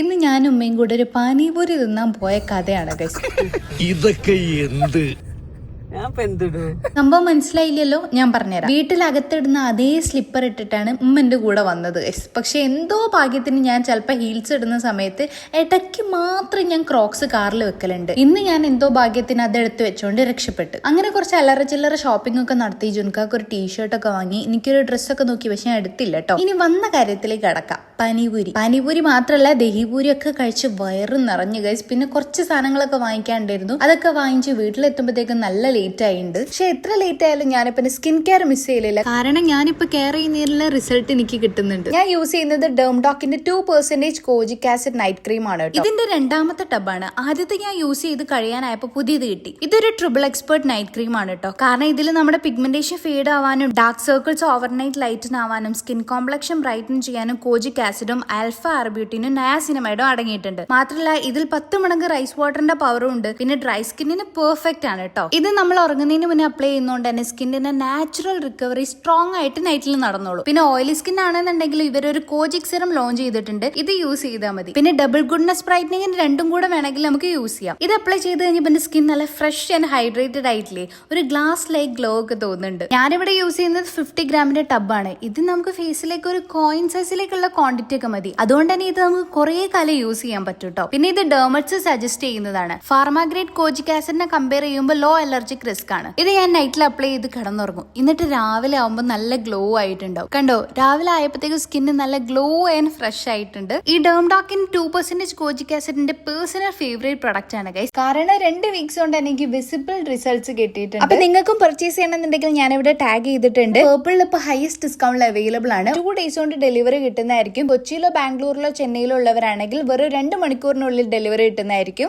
ഇന്ന് ഞാനും ഉമ്മയും കൂടെ ഒരു പാനിപൂരി തിന്നാൻ പോയ കഥയാണ് ഗൈസ്. ഇതൊക്കെ എന്ത് സംഭവം മനസ്സിലായില്ലല്ലോ, ഞാൻ പറഞ്ഞുതരാം. വീട്ടിലകത്തിടുന്ന അതേ സ്ലിപ്പർ ഇട്ടിട്ടാണ് ഉമ്മന്റെ കൂടെ വന്നത് ഗൈസ്. പക്ഷെ എന്തോ ഭാഗ്യത്തിന് ഞാൻ ചിലപ്പോൾ ഹീൽസ് ഇടുന്ന സമയത്ത് ഇടയ്ക്ക് മാത്രം ഞാൻ ക്രോക്സ് കാറിൽ വെക്കലുണ്ട്. ഇന്ന് ഞാൻ എന്തോ ഭാഗ്യത്തിന് അത് എടുത്ത് വെച്ചോണ്ട് രക്ഷപ്പെട്ടു. അങ്ങനെ കുറച്ച് അല്ലറ ചില്ലറ ഷോപ്പിംഗ് ഒക്കെ നടത്തി ജുൻകാക്ക് ഒരു ടീഷർട്ടൊക്കെ വാങ്ങി, എനിക്കൊരു ഡ്രസ്സൊക്കെ നോക്കി. പക്ഷെ ഞാൻ എടുത്തില്ല കേട്ടോ. ഇനി വന്ന കാര്യത്തിലേക്ക് കടക്കാം. പാനിപൂരി മാത്രല്ല ദഹിപൂരി ഒക്കെ കഴിച്ച് വയറ് നിറഞ്ഞു ഗൈസ്. പിന്നെ കുറച്ച് സാധനങ്ങളൊക്കെ വാങ്ങിക്കാണ്ടായിരുന്നു. അതൊക്കെ വാങ്ങിച്ച് വീട്ടിലെത്തുമ്പോഴത്തേക്കും നല്ല ലേറ്റ് ആയിട്ടുണ്ട്. പക്ഷെ എത്ര ലേറ്റ് ആയാലും ഞാനിപ്പോ സ്കിൻ കെയർ മിസ് ചെയ്യലില്ല. കാരണം ഞാനിപ്പോ കെയർ ചെയ്യുന്നതിലുള്ള റിസൾട്ട് എനിക്ക് കിട്ടുന്നുണ്ട്. ഞാൻ യൂസ് ചെയ്യുന്നത് ഡെർമഡോക്കിന്റെ 2% കോജിക് ആസിഡ് നൈറ്റ് ക്രീം ആണ് കേട്ടോ. ഇതിന്റെ രണ്ടാമത്തെ ടബാണ്. ആദ്യത്തെ ഞാൻ യൂസ് ചെയ്ത് കഴിയാനായപ്പോ പുതിയത് കിട്ടി. ഇതൊരു ട്രിപ്പിൾ എക്സ്പേർട്ട് നൈറ്റ് ക്രീം ആണ് കേട്ടോ. കാരണം ഇതിൽ നമ്മുടെ പിഗ്മെന്റേഷൻ ഫേഡ് ആവാനും ഡാർക്ക് സർക്കിൾസ് ഓവർനൈറ്റ് ലൈറ്റൻ ആവാനും സ്കിൻ കോംപ്ലക്ഷൻ ബ്രൈറ്റൻ ചെയ്യാനും കോജിക് ആസിഡും ആൽഫ ആർബ്യൂട്ടിനും നയാസിനമൈഡും അടങ്ങിയിട്ടുണ്ട്. മാത്രമല്ല ഇതിൽ 10 മടങ്ങ് റൈസ് വാട്ടറിന്റെ പവറും ഉണ്ട്. പിന്നെ ഡ്രൈ സ്കിന്നിന് പെർഫെക്റ്റ് ആണ് കേട്ടോ. ഇത് നമ്മൾ ഉറങ്ങുന്നതിന് മുന്നേ അപ്ലൈ ചെയ്യുന്നതുകൊണ്ട് തന്നെ സ്കിന്നിന്റെ നാച്ചുറൽ റിക്കവറി സ്ട്രോങ് ആയിട്ട് നൈറ്റിൽ നടന്നോളൂ. പിന്നെ ഓയിലി സ്കിൻ ആണെന്നുണ്ടെങ്കിൽ ഇവരൊരു കോജിക് സിറം ലോഞ്ച് ചെയ്തിട്ടുണ്ട്. ഇത് യൂസ് ചെയ്താൽ മതി. പിന്നെ ഡബിൾ ഗുഡ്നസ് ബ്രൈറ്റനിങ്ങിന് രണ്ടും കൂടെ വേണമെങ്കിൽ നമുക്ക് യൂസ് ചെയ്യാം. ഇത് അപ്ലൈ ചെയ്ത് കഴിഞ്ഞാൽ സ്കിൻ നല്ല ഫ്രഷ് ആൻഡ് ഹൈഡ്രേറ്റഡ് ആയിട്ടില്ലേ, ഒരു ഗ്ലാസ് ലൈക്ക് ഗ്ലോ ഒക്കെ തോന്നുന്നുണ്ട്. ഞാനിവിടെ യൂസ് ചെയ്യുന്നത് 50 ഗ്രാമിന്റെ ടബാണ്. ഇത് നമുക്ക് ഫേസിലേക്ക് ഒരു കോയിൻ സൈസിലേക്കുള്ള ക്വാണ്ടിറ്റി ഒക്കെ മതി. അതുകൊണ്ട് തന്നെ ഇത് നമുക്ക് കുറെ കാലം യൂസ് ചെയ്യാൻ പറ്റും കേട്ടോ. പിന്നെ ഇത് ഡെർമറ്റ്സ് സജസ്റ്റ് ചെയ്യുന്നതാണ്. ഫാർമാഗ്രേഡ് കോജിക് ആസിഡിനെ കമ്പയർ ചെയ്യുമ്പോൾ ലോ അലർജിക് റിസ്ക് ആണ്. ഇത് ഞാൻ നൈറ്റിൽ അപ്ലൈ ചെയ്ത് കിടന്നുറങ്ങും. എന്നിട്ട് രാവിലെ ആവുമ്പോൾ നല്ല ഗ്ലോ ആയിട്ടുണ്ടാവും. കണ്ടോ, രാവിലെ ആയപ്പോഴത്തേക്ക് സ്കിന്ന് നല്ല ഗ്ലോ ആൻഡ് ഫ്രഷ് ആയിട്ടുണ്ട്. ഈ ഡെർമഡോക്കിൻ 2% കോജിക് ആസിഡിന്റെ പേഴ്സണൽ ഫേവറേറ്റ് പ്രൊഡക്റ്റ് ആണ് ഗൈസ്. കാരണം 2 വീക്സ് കൊണ്ട് എനിക്ക് വിസിബിൾ റിസൾട്ട്സ് കിട്ടിയിട്ടുണ്ട്. അപ്പൊ നിങ്ങൾക്കും പർച്ചേസ് ചെയ്യണമെന്നുണ്ടെങ്കിൽ ഞാൻ ഇവിടെ ടാഗ് ചെയ്തിട്ടുണ്ട്. പേർപ്പിളിൽ ഇപ്പൊ ഹൈസ്റ്റ് ഡിസ്കൗണ്ടിൽ അവൈലബിൾ ആണ്. 2 ഡേയ്സ് കൊണ്ട് ഡെലിവറി കിട്ടുന്നതായിരിക്കും. കൊച്ചിയിലോ ബാംഗ്ലൂരിലോ ചെന്നൈയിലോ ഉള്ളവരാണെങ്കിൽ വെറും 2 മണിക്കൂറിനുള്ളിൽ ഡെലിവറി കിട്ടുന്നതായിരിക്കും.